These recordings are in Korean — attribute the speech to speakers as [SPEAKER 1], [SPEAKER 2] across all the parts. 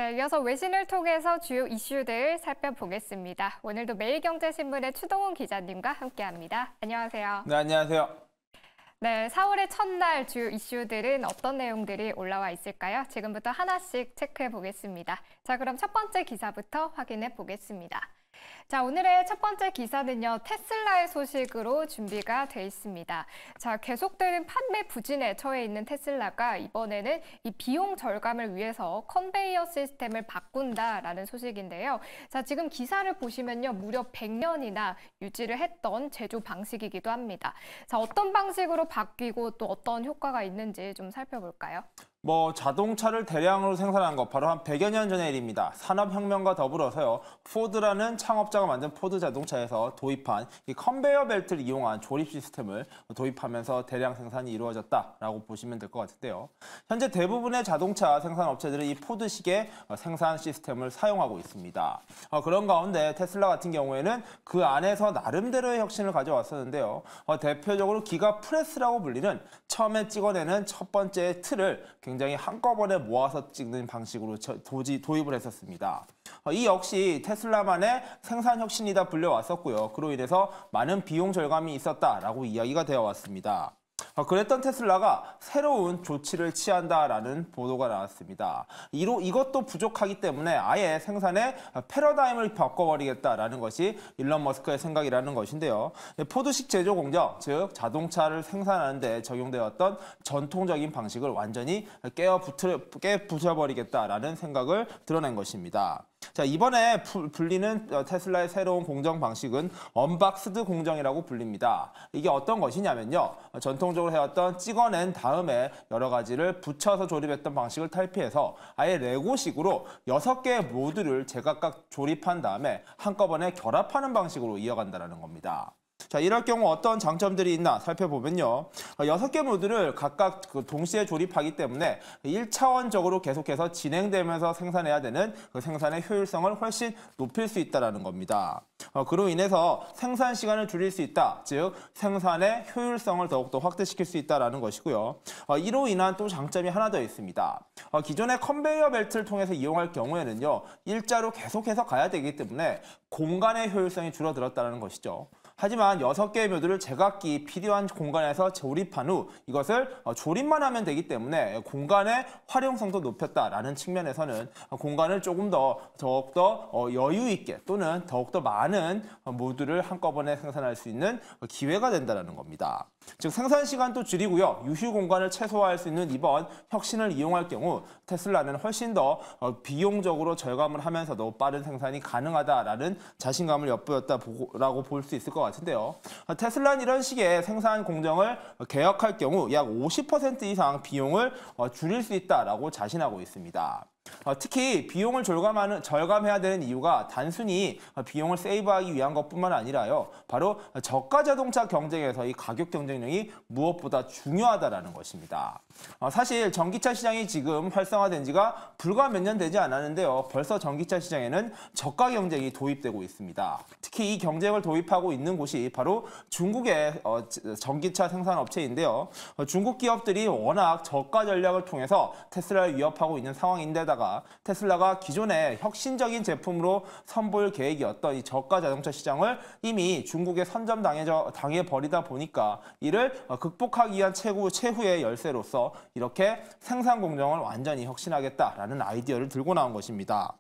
[SPEAKER 1] 네, 이어서 외신을 통해서 주요 이슈들 살펴보겠습니다. 오늘도 매일경제신문의 추동훈 기자님과 함께합니다. 안녕하세요.
[SPEAKER 2] 네, 안녕하세요.
[SPEAKER 1] 네, 4월의 첫날 주요 이슈들은 어떤 내용들이 올라와 있을까요? 지금부터 하나씩 체크해 보겠습니다. 자, 그럼 첫 번째 기사부터 확인해 보겠습니다. 자, 오늘의 첫 번째 기사는요, 테슬라의 소식으로 준비가 돼 있습니다. 자, 계속되는 판매 부진에 처해 있는 테슬라가 이번에는 이 비용 절감을 위해서 컨베이어 시스템을 바꾼다라는 소식인데요. 자, 지금 기사를 보시면요, 무려 100년이나 유지를 했던 제조 방식이기도 합니다. 자, 어떤 방식으로 바뀌고 또 어떤 효과가 있는지 좀 살펴볼까요?
[SPEAKER 2] 자동차를 대량으로 생산한 것 바로 한 100여 년 전의 일입니다. 산업혁명과 더불어서요, 포드라는 창업자가 만든 포드 자동차에서 도입한 이 컨베이어 벨트를 이용한 조립 시스템을 도입하면서 대량 생산이 이루어졌다라고 보시면 될 것 같은데요. 현재 대부분의 자동차 생산 업체들은 이 포드식의 생산 시스템을 사용하고 있습니다. 그런 가운데 테슬라 같은 경우에는 그 안에서 나름대로의 혁신을 가져왔었는데요. 대표적으로 기가 프레스라고 불리는 처음에 찍어내는 첫 번째 틀을 굉장히 한꺼번에 모아서 찍는 방식으로 도입을 했었습니다. 이 역시 테슬라만의 생산 혁신이다 불려왔었고요. 그로 인해서 많은 비용 절감이 있었다라고 이야기가 되어 왔습니다. 그랬던 테슬라가 새로운 조치를 취한다라는 보도가 나왔습니다. 이것도 부족하기 때문에 아예 생산의 패러다임을 바꿔버리겠다라는 것이 일론 머스크의 생각이라는 것인데요. 포드식 제조 공정, 즉 자동차를 생산하는 데 적용되었던 전통적인 방식을 완전히 깨부숴버리겠다라는 생각을 드러낸 것입니다. 자, 이번에 불리는 테슬라의 새로운 공정 방식은 언박스드 공정이라고 불립니다. 이게 어떤 것이냐면요. 전통적으로 해왔던 찍어낸 다음에 여러 가지를 붙여서 조립했던 방식을 탈피해서 아예 레고식으로 6개의 모듈을 제각각 조립한 다음에 한꺼번에 결합하는 방식으로 이어간다는 겁니다. 자, 이럴 경우 어떤 장점들이 있나 살펴보면요. 6개 모듈을 각각 동시에 조립하기 때문에 1차원적으로 계속해서 진행되면서 생산해야 되는 그 생산의 효율성을 훨씬 높일 수 있다는 겁니다. 그로 인해서 생산 시간을 줄일 수 있다. 즉, 생산의 효율성을 더욱더 확대시킬 수 있다는 것이고요. 이로 인한 또 장점이 하나 더 있습니다. 기존의 컨베이어 벨트를 통해서 이용할 경우에는요, 일자로 계속해서 가야 되기 때문에 공간의 효율성이 줄어들었다는 것이죠. 하지만 6개의 모듈을 제각기 필요한 공간에서 조립한 후 이것을 조립만 하면 되기 때문에 공간의 활용성도 높였다라는 측면에서는 공간을 조금 더욱더 여유 있게 또는 더욱더 많은 모듈을 한꺼번에 생산할 수 있는 기회가 된다는 겁니다. 즉, 생산 시간도 줄이고요. 유휴 공간을 최소화할 수 있는 이번 혁신을 이용할 경우 테슬라는 훨씬 더 비용적으로 절감을 하면서도 빠른 생산이 가능하다라는 자신감을 엿보였다라고 볼 수 있을 것 같은데요. 테슬라는 이런 식의 생산 공정을 개혁할 경우 약 50% 이상 비용을 줄일 수 있다라고 자신하고 있습니다. 특히 비용을 절감해야 되는 이유가 단순히 비용을 세이브하기 위한 것뿐만 아니라요. 바로 저가 자동차 경쟁에서 이 가격 경쟁력이 무엇보다 중요하다는 것입니다. 사실 전기차 시장이 지금 활성화된 지가 불과 몇 년 되지 않았는데요. 벌써 전기차 시장에는 저가 경쟁이 도입되고 있습니다. 특히 이 경쟁을 도입하고 있는 곳이 바로 중국의 전기차 생산업체인데요. 중국 기업들이 워낙 저가 전략을 통해서 테슬라를 위협하고 있는 상황인데다가 테슬라가 기존의 혁신적인 제품으로 선보일 계획이었던 이 저가 자동차 시장을 이미 중국에 선점당해버리다 보니까 이를 극복하기 위한 최후의 열쇠로서 이렇게 생산 공정을 완전히 혁신하겠다라는 아이디어를 들고 나온 것입니다.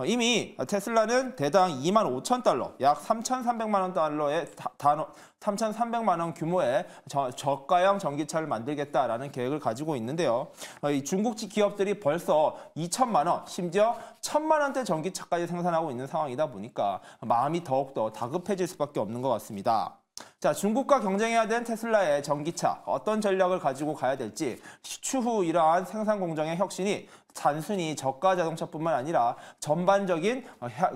[SPEAKER 2] 이미 테슬라는 대당 25,000달러, 약 3,300만 원 달러의 3,300만 원 규모의 저가형 전기차를 만들겠다라는 계획을 가지고 있는데요. 이 중국 기업들이 벌써 2천만 원, 심지어 1,000만 원대 전기차까지 생산하고 있는 상황이다 보니까 마음이 더욱더 다급해질 수밖에 없는 것 같습니다. 자, 중국과 경쟁해야 되는 테슬라의 전기차, 어떤 전략을 가지고 가야 될지 추후 이러한 생산 공정의 혁신이 단순히 저가 자동차뿐만 아니라 전반적인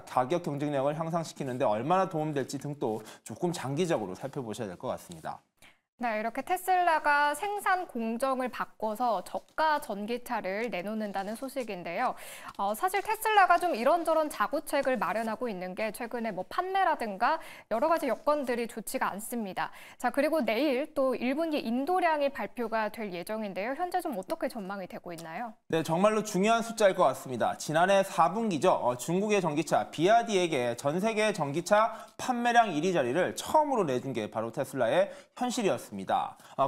[SPEAKER 2] 가격 경쟁력을 향상시키는 데 얼마나 도움될지 등도 조금 장기적으로 살펴보셔야 될 것 같습니다.
[SPEAKER 1] 네, 이렇게 테슬라가 생산 공정을 바꿔서 저가 전기차를 내놓는다는 소식인데요. 사실 테슬라가 좀 이런저런 자구책을 마련하고 있는 게 최근에 뭐 판매라든가 여러 가지 여건들이 좋지가 않습니다. 자, 그리고 내일 또 1분기 인도량이 발표가 될 예정인데요. 현재 좀 어떻게 전망이 되고 있나요?
[SPEAKER 2] 네, 정말로 중요한 숫자일 것 같습니다. 지난해 4분기죠. 중국의 전기차 비아디에게 전 세계 전기차 판매량 1위 자리를 처음으로 내준 게 바로 테슬라의 현실이었습니다.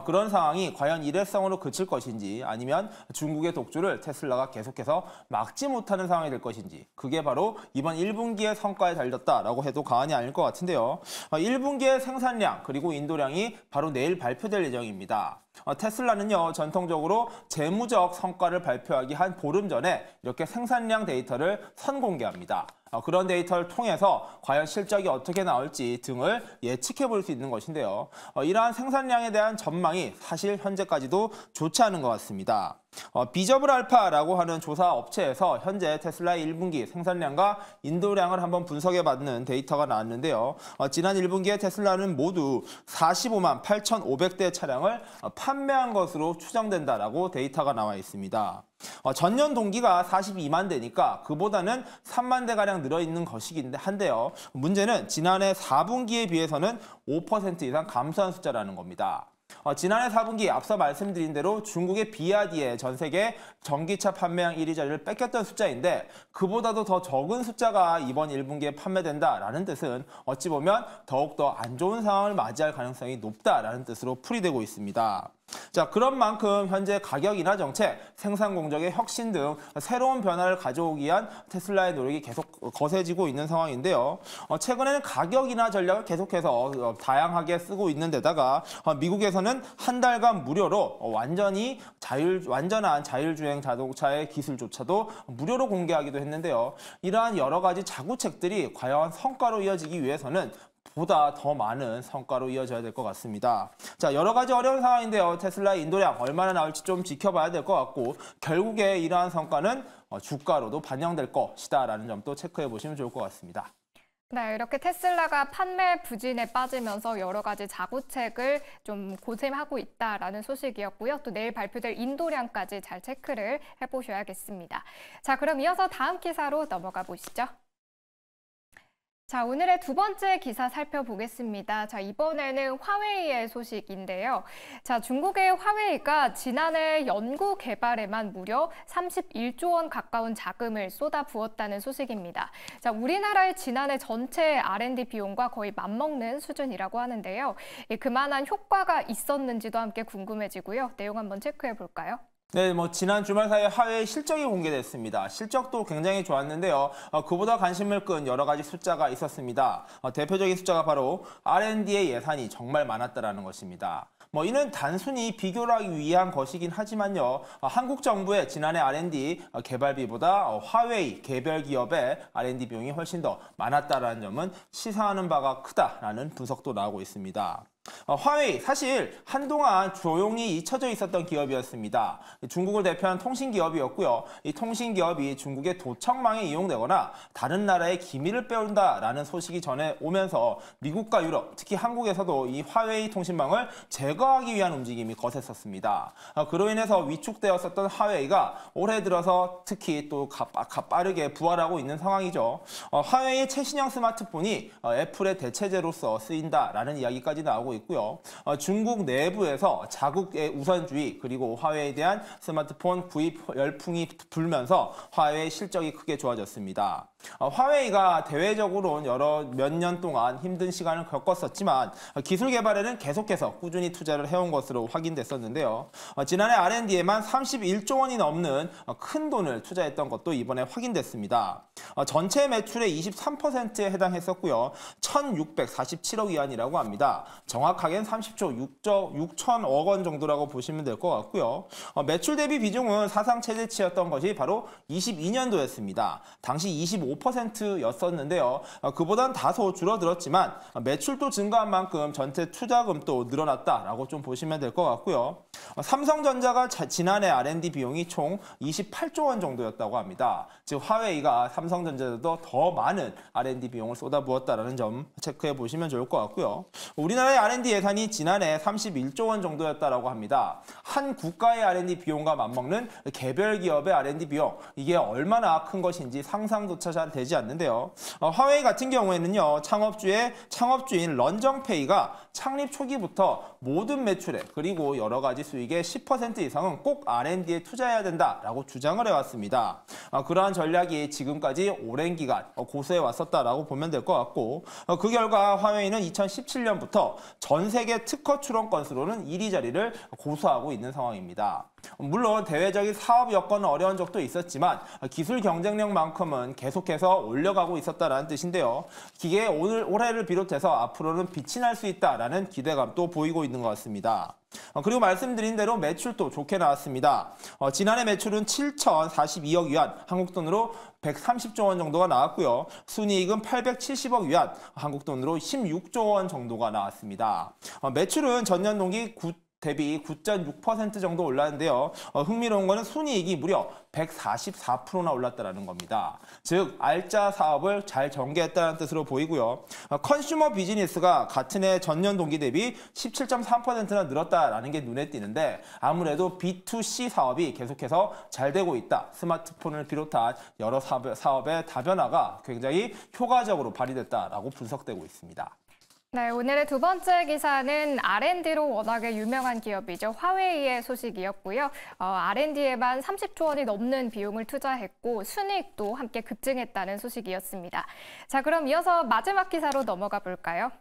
[SPEAKER 2] 그런 상황이 과연 일회성으로 그칠 것인지 아니면 중국의 독주를 테슬라가 계속해서 막지 못하는 상황이 될 것인지 그게 바로 이번 1분기의 성과에 달렸다라고 해도 과언이 아닐 것 같은데요. 1분기의 생산량 그리고 인도량이 바로 내일 발표될 예정입니다. 테슬라는요, 전통적으로 재무적 성과를 발표하기 한 보름 전에 이렇게 생산량 데이터를 선공개합니다. 그런 데이터를 통해서 과연 실적이 어떻게 나올지 등을 예측해 볼 수 있는 것인데요. 이러한 생산량에 대한 전망이 사실 현재까지도 좋지 않은 것 같습니다. 비저블 알파라고 하는 조사 업체에서 현재 테슬라의 1분기 생산량과 인도량을 한번 분석해 받는 데이터가 나왔는데요. 지난 1분기에 테슬라는 모두 45만 8,500대 차량을 판매한 것으로 추정된다라고 데이터가 나와 있습니다. 전년 동기가 42만 대니까 그보다는 3만 대가량 늘어있는 것이긴 한데요. 문제는 지난해 4분기에 비해서는 5% 이상 감소한 숫자라는 겁니다. 지난해 4분기 앞서 말씀드린 대로 중국의 비아디의 전 세계 전기차 판매량 1위 자리를 뺏겼던 숫자인데 그보다도 더 적은 숫자가 이번 1분기에 판매된다라는 뜻은 어찌 보면 더욱더 안 좋은 상황을 맞이할 가능성이 높다라는 뜻으로 풀이되고 있습니다. 자, 그런 만큼 현재 가격 인하 정책, 생산 공정의 혁신 등 새로운 변화를 가져오기 위한 테슬라의 노력이 계속 거세지고 있는 상황인데요. 최근에는 가격 인하 전략을 계속해서 다양하게 쓰고 있는 데다가 미국에서는 한 달간 무료로 완전한 자율주행 자동차의 기술조차도 무료로 공개하기도 했는데요. 이러한 여러 가지 자구책들이 과연 성과로 이어지기 위해서는 보다 더 많은 성과로 이어져야 될 것 같습니다. 자, 여러 가지 어려운 상황인데요. 테슬라의 인도량 얼마나 나올지 좀 지켜봐야 될 것 같고 결국에 이러한 성과는 주가로도 반영될 것이다라는 점도 체크해 보시면 좋을 것 같습니다.
[SPEAKER 1] 네, 이렇게 테슬라가 판매 부진에 빠지면서 여러 가지 자구책을 좀 고심하고 있다라는 소식이었고요. 또 내일 발표될 인도량까지 잘 체크를 해보셔야겠습니다. 자, 그럼 이어서 다음 기사로 넘어가 보시죠. 자, 오늘의 두 번째 기사 살펴보겠습니다. 자, 이번에는 화웨이의 소식인데요. 자, 중국의 화웨이가 지난해 연구 개발에만 무려 31조 원 가까운 자금을 쏟아부었다는 소식입니다. 자, 우리나라의 지난해 전체 R&D 비용과 거의 맞먹는 수준이라고 하는데요. 그만한 효과가 있었는지도 함께 궁금해지고요. 내용 한번 체크해 볼까요?
[SPEAKER 2] 네, 지난 주말 사이에 화웨이 실적이 공개됐습니다. 실적도 굉장히 좋았는데요. 그보다 관심을 끈 여러 가지 숫자가 있었습니다. 대표적인 숫자가 바로 R&D의 예산이 정말 많았다라는 것입니다. 이는 단순히 비교를 하기 위한 것이긴 하지만요. 한국 정부의 지난해 R&D 개발비보다 화웨이 개별 기업의 R&D 비용이 훨씬 더 많았다라는 점은 시사하는 바가 크다라는 분석도 나오고 있습니다. 화웨이 사실 한동안 조용히 잊혀져 있었던 기업이었습니다. 중국을 대표하는 통신기업이었고요. 이 통신기업이 중국의 도청망에 이용되거나 다른 나라의 기밀을 빼온다라는 소식이 전해 오면서 미국과 유럽, 특히 한국에서도 이 화웨이 통신망을 제거하기 위한 움직임이 거셌었습니다. 그로 인해서 위축되었었던 화웨이가 올해 들어서 특히 또 빠르게 부활하고 있는 상황이죠. 화웨이의 최신형 스마트폰이 애플의 대체제로서 쓰인다라는 이야기까지 나오고 있고요. 중국 내부에서 자국의 우선주의 그리고 화웨이에 대한 스마트폰 구입 열풍이 불면서 화웨이 실적이 크게 좋아졌습니다. 화웨이가 대외적으로는 몇 년 동안 힘든 시간을 겪었었지만 기술 개발에는 계속해서 꾸준히 투자를 해온 것으로 확인됐었는데요. 지난해 R&D에만 31조 원이 넘는 큰 돈을 투자했던 것도 이번에 확인됐습니다. 전체 매출의 23%에 해당했었고요. 1,647억 위안이라고 합니다. 정확하게는 30조 6천억 원 정도라고 보시면 될 것 같고요. 매출 대비 비중은 사상 최대치였던 것이 바로 22년도였습니다. 당시 25%였었는데요. 그보단 다소 줄어들었지만 매출도 증가한 만큼 전체 투자금도 늘어났다라고 좀 보시면 될 것 같고요. 삼성전자가 지난해 R&D 비용이 총 28조 원 정도였다고 합니다. 즉 화웨이가 삼성전자보다 더 많은 R&D 비용을 쏟아부었다는 점 체크해 보시면 좋을 것 같고요. 우리나라의 R&D 예산이 지난해 31조 원 정도였다고 합니다. 한 국가의 R&D 비용과 맞먹는 개별 기업의 R&D 비용, 이게 얼마나 큰 것인지 상상조차 잘 되지 않는데요. 화웨이 같은 경우에는요, 창업주인 런정페이가 창립 초기부터 모든 매출에 그리고 여러 가지 수익의 10% 이상은 꼭 R&D에 투자해야 된다라고 주장을 해왔습니다. 그러한 전략이 지금까지 오랜 기간 고수해 왔었다라고 보면 될 것 같고, 그 결과 화웨이는 2017년부터 전 세계 특허 출원 건수로는 1위 자리를 고수하고 있는 상황입니다. 물론 대외적인 사업 여건은 어려운 적도 있었지만 기술 경쟁력만큼은 계속해서 올려가고 있었다는 뜻인데요. 기계의 올해를 비롯해서 앞으로는 빛이 날 수 있다라는 기대감도 보이고 있는 것 같습니다. 그리고 말씀드린 대로 매출도 좋게 나왔습니다. 지난해 매출은 7,042억 위안, 한국 돈으로 130조 원 정도가 나왔고요. 순이익은 870억 위안, 한국 돈으로 16조 원 정도가 나왔습니다. 매출은 전년 동기 대비 9.6% 정도 올랐는데요. 흥미로운 거는 순이익이 무려 144%나 올랐다는 겁니다. 즉 알짜 사업을 잘 전개했다는 뜻으로 보이고요. 컨슈머 비즈니스가 같은 해 전년 동기 대비 17.3%나 늘었다라는 게 눈에 띄는데, 아무래도 B2C 사업이 계속해서 잘 되고 있다. 스마트폰을 비롯한 여러 사업의 다변화가 굉장히 효과적으로 발휘됐다라고 분석되고 있습니다.
[SPEAKER 1] 네, 오늘의 두 번째 기사는 R&D로 워낙에 유명한 기업이죠. 화웨이의 소식이었고요. R&D에만 30조 원이 넘는 비용을 투자했고 순이익도 함께 급증했다는 소식이었습니다. 자, 그럼 이어서 마지막 기사로 넘어가 볼까요?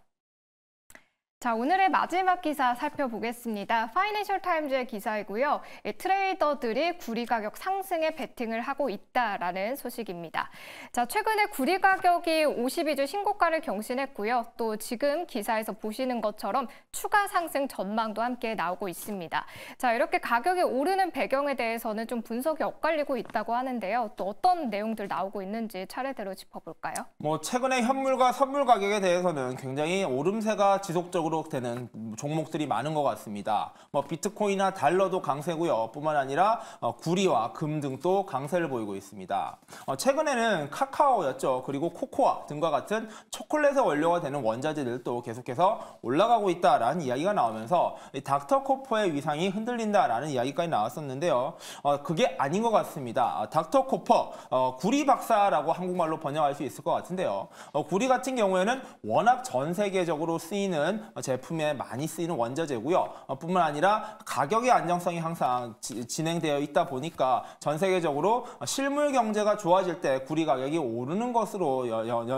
[SPEAKER 1] 자, 오늘의 마지막 기사 살펴보겠습니다. 파이낸셜 타임즈의 기사이고요. 트레이더들이 구리 가격 상승에 베팅을 하고 있다라는 소식입니다. 자, 최근에 구리 가격이 52주 신고가를 경신했고요. 또 지금 기사에서 보시는 것처럼 추가 상승 전망도 함께 나오고 있습니다. 자, 이렇게 가격이 오르는 배경에 대해서는 좀 분석이 엇갈리고 있다고 하는데요. 또 어떤 내용들 나오고 있는지 차례대로 짚어볼까요?
[SPEAKER 2] 최근에 현물과 선물 가격에 대해서는 굉장히 오름세가 지속적으로 되는 종목들이 많은 것 같습니다. 비트코인이나 달러도 강세고요. 뿐만 아니라 구리와 금 등도 강세를 보이고 있습니다. 최근에는 카카오였죠. 그리고 코코아 등과 같은 초콜릿의 원료가 되는 원자재들도 계속해서 올라가고 있다라는 이야기가 나오면서 닥터코퍼의 위상이 흔들린다라는 이야기까지 나왔었는데요. 그게 아닌 것 같습니다. 닥터코퍼, 구리 박사라고 한국말로 번역할 수 있을 것 같은데요. 구리 같은 경우에는 워낙 전 세계적으로 쓰이는 제품에 많이 쓰이는 원자재고요. 뿐만 아니라 가격의 안정성이 항상 진행되어 있다 보니까 전 세계적으로 실물 경제가 좋아질 때 구리 가격이 오르는 것으로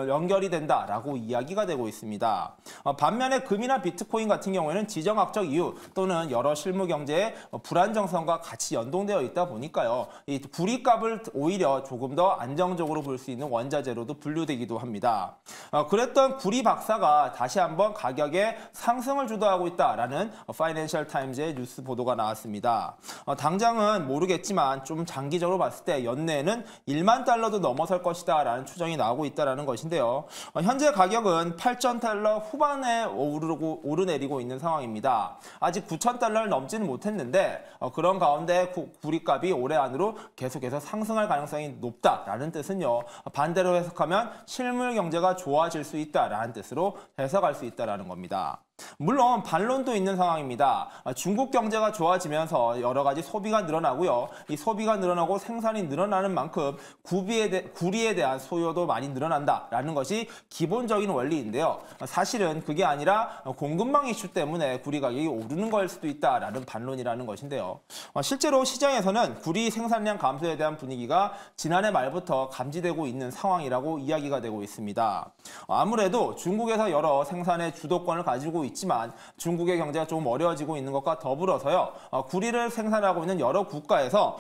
[SPEAKER 2] 연결이 된다라고 이야기가 되고 있습니다. 반면에 금이나 비트코인 같은 경우에는 지정학적 이유 또는 여러 실물 경제의 불안정성과 같이 연동되어 있다 보니까요. 이 구리값을 오히려 조금 더 안정적으로 볼 수 있는 원자재로도 분류되기도 합니다. 그랬던 구리 박사가 다시 한번 가격에 상승을 주도하고 있다라는 파이낸셜 타임즈의 뉴스 보도가 나왔습니다. 당장은 모르겠지만 좀 장기적으로 봤을 때 연내에는 1만 달러도 넘어설 것이다라는 추정이 나오고 있다라는 것인데요. 현재 가격은 8,000달러 후반에 오르내리고 있는 상황입니다. 아직 9,000달러를 넘지는 못했는데 그런 가운데 구리값이 올해 안으로 계속해서 상승할 가능성이 높다라는 뜻은요. 반대로 해석하면 실물 경제가 좋아질 수 있다라는 뜻으로 해석할 수 있다라는 겁니다. 물론 반론도 있는 상황입니다. 중국 경제가 좋아지면서 여러 가지 소비가 늘어나고요. 이 소비가 늘어나고 생산이 늘어나는 만큼 구리에 대한 소요도 많이 늘어난다라는 것이 기본적인 원리인데요. 사실은 그게 아니라 공급망 이슈 때문에 구리 가격이 오르는 걸 수도 있다라는 반론이라는 것인데요. 실제로 시장에서는 구리 생산량 감소에 대한 분위기가 지난해 말부터 감지되고 있는 상황이라고 이야기가 되고 있습니다. 아무래도 중국에서 여러 생산의 주도권을 가지고 있지만 중국의 경제가 조금 어려워지고 있는 것과 더불어서요. 구리를 생산하고 있는 여러 국가에서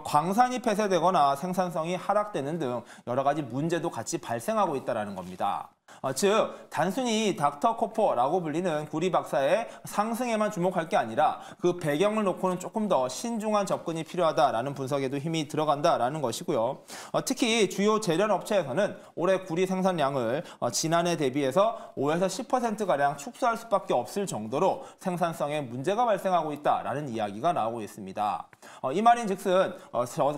[SPEAKER 2] 광산이 폐쇄되거나 생산성이 하락되는 등 여러 가지 문제도 같이 발생하고 있다는 겁니다. 즉 단순히 닥터 코퍼라고 불리는 구리 박사의 상승에만 주목할 게 아니라 그 배경을 놓고는 조금 더 신중한 접근이 필요하다라는 분석에도 힘이 들어간다라는 것이고요. 특히 주요 제련 업체에서는 올해 구리 생산량을 지난해 대비해서 5에서 10%가량 축소할 수밖에 없을 정도로 생산성에 문제가 발생하고 있다라는 이야기가 나오고 있습니다. 이 말인즉슨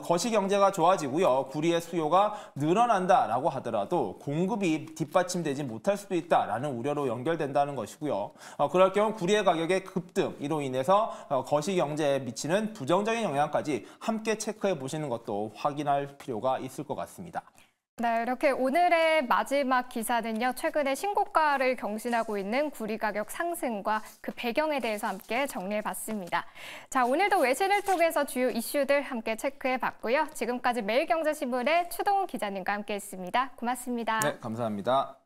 [SPEAKER 2] 거시 경제가 좋아지고요. 구리의 수요가 늘어난다라고 하더라도 공급이 뒷받침되지 못할 수도 있다라는 우려로 연결된다는 것이고요. 그럴 경우 구리의 가격의 급등 이로 인해서 거시 경제에 미치는 부정적인 영향까지 함께 체크해 보시는 것도 확인할 필요가 있을 것 같습니다.
[SPEAKER 1] 네, 이렇게 오늘의 마지막 기사는요. 최근에 신고가를 경신하고 있는 구리 가격 상승과 그 배경에 대해서 함께 정리해봤습니다. 자, 오늘도 외신을 통해서 주요 이슈들 함께 체크해봤고요. 지금까지 매일경제신문의 추동훈 기자님과 함께했습니다. 고맙습니다.
[SPEAKER 2] 네, 감사합니다.